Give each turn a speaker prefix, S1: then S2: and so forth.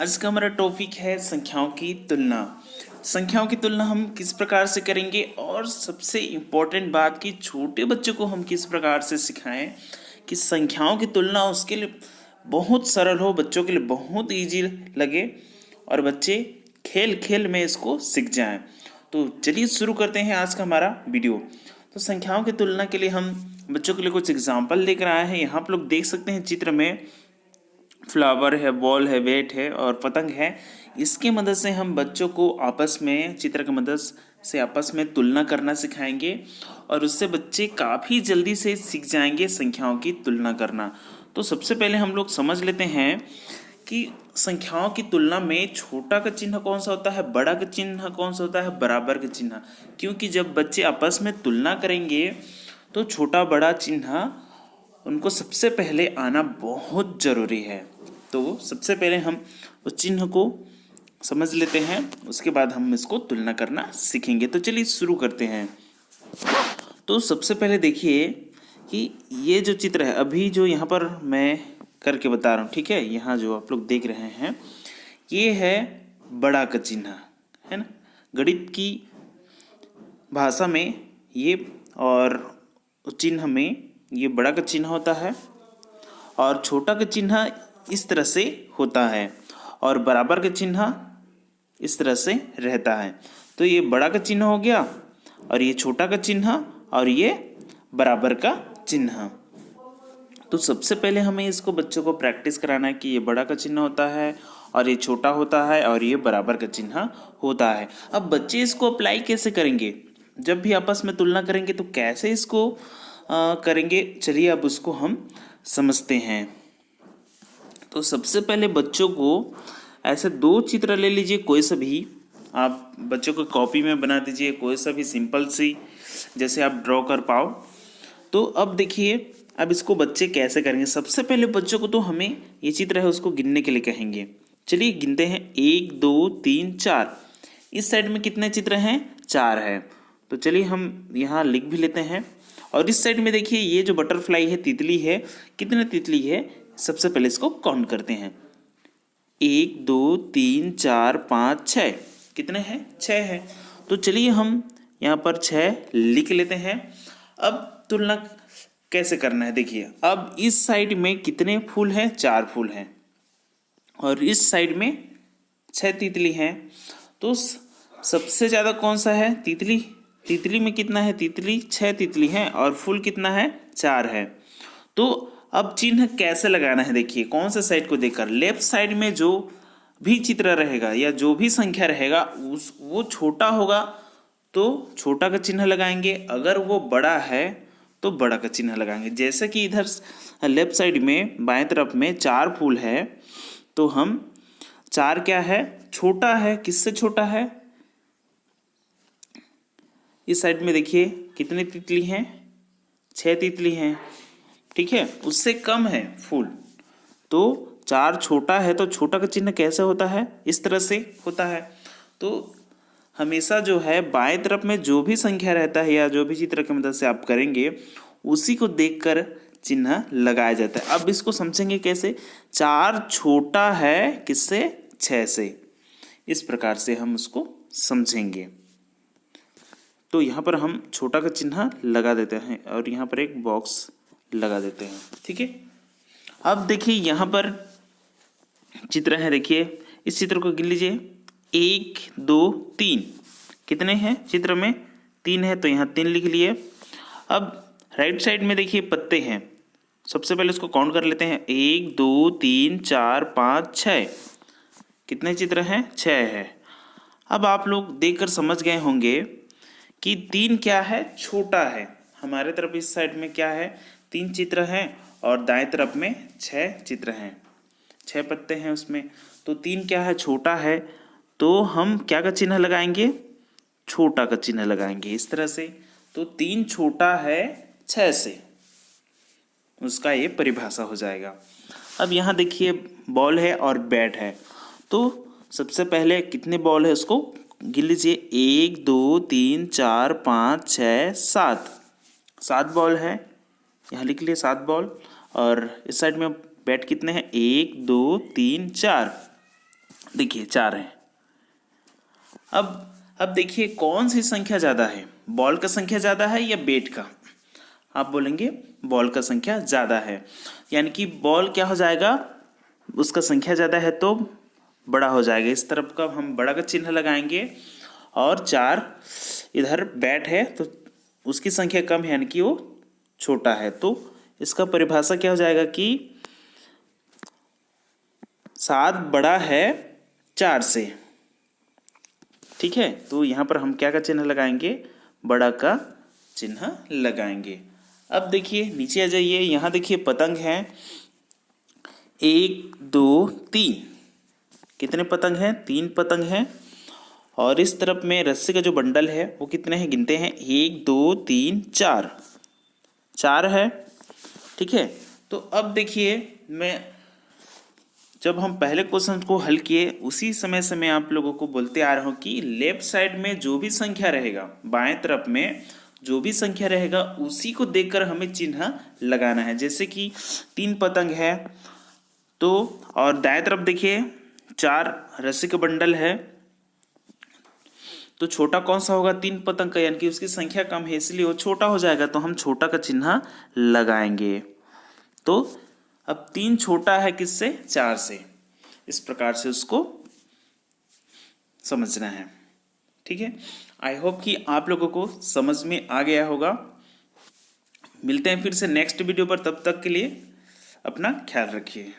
S1: आज का हमारा टॉपिक है संख्याओं की तुलना। संख्याओं की तुलना हम किस प्रकार से करेंगे और सबसे इम्पोर्टेंट बात कि छोटे बच्चों को हम किस प्रकार से सिखाएं कि संख्याओं की तुलना उसके लिए बहुत सरल हो, बच्चों के लिए बहुत इजी लगे और बच्चे खेल खेल में इसको सीख जाएं। तो चलिए शुरू करते हैं आज का हमारा वीडियो। तो संख्याओं की तुलना के लिए हम बच्चों के लिए कुछ एग्जाम्पल लेकर आए हैं। यहाँ आप लोग देख सकते हैं चित्र में फ्लावर है, बॉल है, वेट है और पतंग है। इसकी मदद से हम बच्चों को आपस में चित्र की मदद से आपस में तुलना करना सिखाएंगे और उससे बच्चे काफ़ी जल्दी से सीख जाएंगे संख्याओं की तुलना करना। तो सबसे पहले हम लोग समझ लेते हैं कि संख्याओं की तुलना में छोटा का चिन्ह कौन सा होता है, बड़ा का चिन्ह कौन सा होता है, बराबर का चिन्ह। क्योंकि जब बच्चे आपस में तुलना करेंगे तो छोटा बड़ा चिन्ह उनको सबसे पहले आना बहुत ज़रूरी है। तो सबसे पहले हम उस चिन्ह को समझ लेते हैं, उसके बाद हम इसको तुलना करना सीखेंगे। तो चलिए शुरू करते हैं। तो सबसे पहले देखिए कि ये जो चित्र है, अभी जो यहाँ पर मैं करके बता रहा हूँ, ठीक है, यहाँ जो आप लोग देख रहे हैं ये है बड़ा का चिन्ह, है ना। गणित की भाषा में ये और चिन्ह में ये बड़ा का चिन्ह होता है और छोटा का चिन्ह इस तरह से होता है और बराबर का चिन्ह इस तरह से रहता है। तो ये बड़ा का चिन्ह हो गया और ये छोटा का चिन्ह और ये बराबर का चिन्ह। तो सबसे पहले हमें इसको बच्चों को प्रैक्टिस कराना है कि ये बड़ा का चिन्ह होता है और ये छोटा होता है और ये बराबर का चिन्ह होता है। अब बच्चे इसको अप्लाई कैसे करेंगे, जब भी आपस में तुलना करेंगे तो कैसे इसको करेंगे, चलिए अब उसको हम समझते हैं। तो सबसे पहले बच्चों को ऐसे दो चित्र ले लीजिए, कोई सा भी आप बच्चों को कॉपी में बना दीजिए, कोई सा भी सिंपल सी जैसे आप ड्रॉ कर पाओ। तो अब देखिए अब इसको बच्चे कैसे करेंगे। सबसे पहले बच्चों को तो हमें ये चित्र है उसको गिनने के लिए कहेंगे। चलिए गिनते हैं, 1 2 3 4। इस साइड में कितने चित्र हैं, 4 है। तो चलिए हम यहाँ लिख भी लेते हैं। और इस साइड में देखिए ये जो बटरफ्लाई है, तितली है, कितने तितली है, सबसे पहले इसको काउंट करते हैं। 1 2 3 4 5 6, कितने हैं, 6 है। तो चलिए हम यहाँ पर 6 लिख लेते हैं। अब तुलना कैसे करना है, देखिए अब इस साइड में कितने फूल हैं, 4 फूल हैं और इस साइड में 6 तितली हैं। तो सबसे ज़्यादा कौन सा है, तितली। तितली में कितना है, तितली 6 तितली हैं और फूल कितना है, 4 है। तो अब चिन्ह कैसे लगाना है, देखिए कौन से साइड को देखकर, लेफ्ट साइड में जो भी चित्र रहेगा या जो भी संख्या रहेगा वो छोटा होगा तो छोटा का चिन्ह लगाएंगे, अगर वो बड़ा है तो बड़ा का चिन्ह लगाएंगे। जैसे कि इधर लेफ्ट साइड में बाएं तरफ में 4 फूल है तो हम 4 क्या है, छोटा है, किससे छोटा है, इस साइड में देखिए कितने तितली हैं, 6 तितली हैं, ठीक है, उससे कम है फूल। तो 4 छोटा है तो छोटा का चिन्ह कैसे होता है, इस तरह से होता है। तो हमेशा जो है बाएं तरफ में जो भी संख्या रहता है या जो भी चित्र की मदद से आप करेंगे उसी को देखकर चिन्ह लगाया जाता है। अब इसको समझेंगे कैसे, 4 छोटा है किससे, 6 से, इस प्रकार से हम उसको समझेंगे। तो यहाँ पर हम छोटा का चिन्ह लगा देते हैं और यहाँ पर एक बॉक्स लगा देते हैं, ठीक है। अब देखिए यहाँ पर चित्र है, देखिए इस चित्र को गिन लीजिए, 1 2 3, कितने हैं चित्र में, 3 है तो यहाँ 3 लिख लिए। अब राइट साइड में देखिए पत्ते हैं, सबसे पहले उसको काउंट कर लेते हैं, 1 2 3 4 5 6, कितने चित्र हैं, 6 है। अब आप लोग देखकर समझ गए होंगे कि 3 क्या है, छोटा है। हमारे तरफ इस साइड में क्या है, 3 चित्र हैं और दाएं तरफ में 6 चित्र हैं, 6 पत्ते हैं उसमें। तो 3 क्या है, छोटा है, तो हम क्या का चिन्ह लगाएंगे, छोटा का चिन्ह लगाएंगे इस तरह से। तो 3 छोटा है 6 से, उसका ये परिभाषा हो जाएगा। अब यहाँ देखिए बॉल है और बैट है, तो सबसे पहले कितने बॉल है उसको गिन लीजिए, 1 2 3 4 5 6 7, 7 बॉल है, यहाँ लिख लिए 7 बॉल। और इस साइड में बैट कितने हैं, 1 2 3 4, देखिए 4 है। अब देखिए कौन सी संख्या ज़्यादा है, बॉल का संख्या ज़्यादा है या बेट का। आप बोलेंगे बॉल का संख्या ज़्यादा है, यानी कि बॉल क्या हो जाएगा, उसका संख्या ज़्यादा है तो बड़ा हो जाएगा। इस तरफ का हम बड़ा का चिन्ह लगाएंगे और 4 इधर बैट है तो उसकी संख्या कम है, यानी कि वो छोटा है। तो इसका परिभाषा क्या हो जाएगा कि 7 बड़ा है 4 से। ठीक है, तो यहाँ पर हम क्या का चिन्ह लगाएंगे, बड़ा का चिन्ह लगाएंगे। अब देखिए नीचे आ जाइए, यहाँ देखिए पतंग है 1 2 3। कितने पतंग हैं, 3 पतंग हैं। और इस तरफ में रस्सी का जो बंडल है वो कितने हैं, गिनते हैं 1 2 3 4, 4 है। ठीक है, तो अब देखिए मैं जब हम पहले क्वेश्चन को हल किए उसी समय से मैं आप लोगों को बोलते आ रहा हूँ कि लेफ्ट साइड में जो भी संख्या रहेगा, बाएं तरफ में जो भी संख्या रहेगा उसी को देखकर हमें चिन्ह लगाना है। जैसे कि 3 पतंग है तो, और दाएं तरफ देखिए 4 रस्सी का बंडल है, तो छोटा कौन सा होगा, 3 पतंग का, यानी कि उसकी संख्या कम है इसलिए वो छोटा हो जाएगा, तो हम छोटा का चिन्ह लगाएंगे। तो अब 3 छोटा है किससे, 4 से। इस प्रकार से उसको समझना है। ठीक है, आई होप कि आप लोगों को समझ में आ गया होगा। मिलते हैं फिर से नेक्स्ट वीडियो पर, तब तक के लिए अपना ख्याल रखिए।